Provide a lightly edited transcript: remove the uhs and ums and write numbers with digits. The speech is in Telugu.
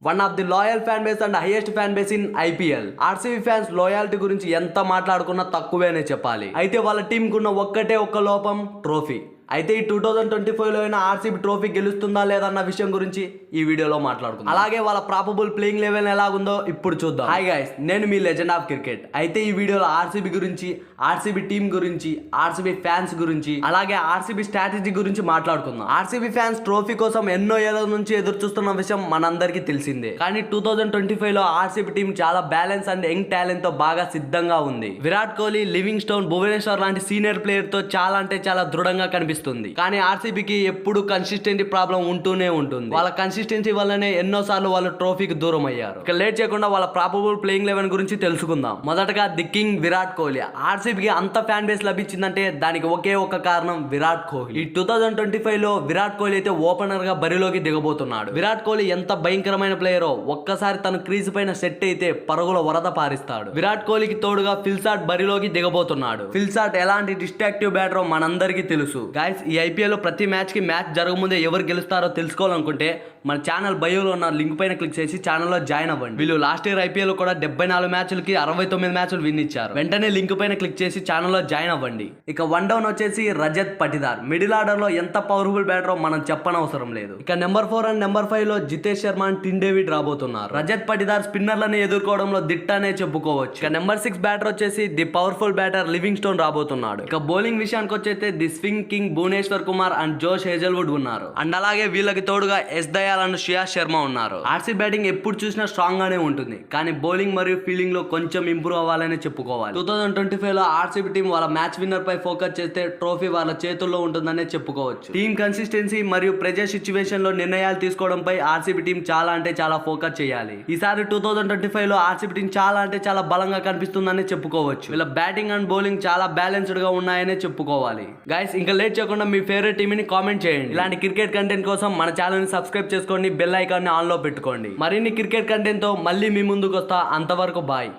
One of the loyal fan base and highest fan base in IPL. RCB fans loyalty గురించి ఎంత మాట్లాడుకున్నా తక్కువేనే చెప్పాలి. అయితే వాళ్ళ టీం కున్న ఒక్కటే ఒక్క లోపం, ట్రోఫీ. అయితే ఈ 2025లో అయినా ఆర్సీబీ ట్రోఫీ గెలుస్తుందా లేదన్న విషయం గురించి ఈ వీడియోలో మాట్లాడుకుందాం. అలాగే వాళ్ళ ప్రాబబుల్ ప్లేయింగ్ లెవెల్ ఎలాగుందో ఇప్పుడు చూద్దాం. హాయ్ గైస్, నేను మీ లెజెండ్ ఆఫ్ క్రికెట్. అయితే ఈ వీడియోలో ఆర్సీబీ గురించి, ఆర్సీబీ టీం గురించి, ఆర్సీబీ ఫ్యాన్స్ గురించి, అలాగే ఆర్సీబీ స్ట్రాటజీ గురించి మాట్లాడుకుందాం. ఆర్సీబీ ఫ్యాన్స్ ట్రోఫీ కోసం ఎన్నో ఏళ్ల నుంచి ఎదురు చూస్తున్న విషయం మనందరికీ తెలిసిందే. కానీ 2025లో ఆర్సీబీ టీం చాలా బ్యాలెన్స్ అండ్ యంగ్ టాలెంట్ తో బాగా సిద్ధంగా ఉంది. విరాట్ కోహ్లీ, లివింగ్ స్టోన్, భువనేశ్వర్ లాంటి సీనియర్ ప్లేయర్ తో చాలా అంటే చాలా దృఢంగా కనిపిస్తుంది. కానీ ఆర్సీబీకి ఎప్పుడు కన్సిస్టెన్సీ ప్రాబ్లం ఉంటూనే ఉంటుంది. వాళ్ళ కన్సిస్టెన్సీ వల్లనే ఎన్నో సార్లు వాళ్ళు ట్రోఫీకి దూరం అయ్యారు. ఇక లేట్ చేయకుండా వాళ్ళ ప్రాబబుల్ ప్లేయింగ్ లెవెన్ గురించి తెలుసుకుందాం. మొదటగా ది కింగ్ విరాట్ కోహ్లీ. ఆర్సీబీకి అంత ఫ్యాన్ బేస్ లభించిందంటే దానికి ఒకే ఒక కారణం, విరాట్ కోహ్లీ. ఈ 2025లో విరాట్ కోహ్లీ అయితే ఓపెనర్ గా బరిలోకి దిగబోతున్నాడు. విరాట్ కోహ్లీ ఎంత భయంకరమైన ప్లేయరో ఒక్కసారి తన క్రీజ్ పైన సెట్ అయితే పరుగుల వరద పారిస్తాడు. విరాట్ కోహ్లీకి తోడుగా ఫిల్సాట్ బరిలోకి దిగబోతున్నాడు. ఫిల్సాట్ ఎలాంటి డిస్ట్రాక్టివ్ బ్యాటరో మనందరికీ తెలుసు. ఈ ఐపీఎల్ లో ప్రతి మ్యాచ్ కి మ్యాచ్ జరగముందే ఎవరు గెలుస్తారో తెలుసుకోవాలనుకుంటే మన ఛానల్ బయోలో ఉన్న లింక్ పైన క్లిక్ చేసి ఛానల్లో జాయిన్ అవ్వండి. వీళ్ళు లాస్ట్ ఇయర్ ఐపీఎల్ కూడా 74 మ్యాచ్లకి 69 మ్యాచ్లు విన్ ఇచ్చారు. వెంటనే లింక్ పైన క్లిక్ చేసి ఛానల్లో జాయిన్ అవ్వండి. ఇక వన్ డౌన్ వచ్చేసి రజత్ పటిదార్. మిడిల్ ఆర్డర్ లో ఎంత పవర్ఫుల్ బ్యాటరో మనం చెప్పనవసరం లేదు. ఇక నెంబర్ 4 అండ్ నెంబర్ 5 లో Jitesh Sharma and Tim David రాబోతున్నారు. రజత్ పటిదార్ స్పిన్నర్లను ఎదుర్కోవడంలో దిట్టనే చెప్పుకోవచ్చు. ఇక నెంబర్ 6 బ్యాటర్ వచ్చేసి the powerful batter Livingstone రాబోతున్నాడు. ఇక బౌలింగ్ విషయానికి వచ్చేస్తే the swing king Bhuvneshwar Kumar and Josh Hazlewood ఉన్నారు. అండ్ అలాగే వీళ్ళకి తోడుగా ఎస్ దయాల్ అండ్ శ్రేయస్ శర్మ ఉన్నారు. ఆర్సీ బ్యాటింగ్ ఎప్పుడు చూసినా స్ట్రాంగ్ గానే ఉంటుంది. కానీ బౌలింగ్ మరియు ఫీల్డింగ్ లో కొంచెం ఇంప్రూవ్ అవ్వాలని చెప్పుకోవాలి. 2025 లో ఆర్సీబీ టీం వాళ్ళ మ్యాచ్ విన్నర్ పై ఫోకస్ చేస్తే ట్రోఫీ వాళ్ళ చేతుల్లో ఉంటుందనే చెప్పుకోవచ్చు. టీం కన్సిస్టెన్సీ మరియు ప్రెజర్ సిచ్యువేషన్ లో నిర్ణయాలు తీసుకోవడంపై ఆర్సీబీ టీం చాలా అంటే చాలా ఫోకస్ చేయాలి. ఈసారి 2025 లో ఆర్సీబీ టీం చాలా అంటే చాలా బలంగా కనిపిస్తుందని చెప్పుకోవచ్చు. వీళ్ళ బ్యాటింగ్ అండ్ బౌలింగ్ చాలా బ్యాలెన్స్డ్ గా ఉన్నాయనే చెప్పుకోవాలి. గైస్, ఇంకా లేట్ చేయకుండా మీ ఫేవరెట్ టీమ్ ని కామెంట్ చేయండి. ఇలాంటి క్రికెట్ కంటెంట్ కోసం మన ఛానల్ ని సబ్స్క్రైబ్ చేసుకోండి, బెల్ ఐకాన్ ని ఆన్ లో పెట్టుకోండి. మరిన్ని క్రికెట్ కంటెంట్ తో మళ్ళీ మీ ముందుకు వస్తా. అంతవరకు బాయ్.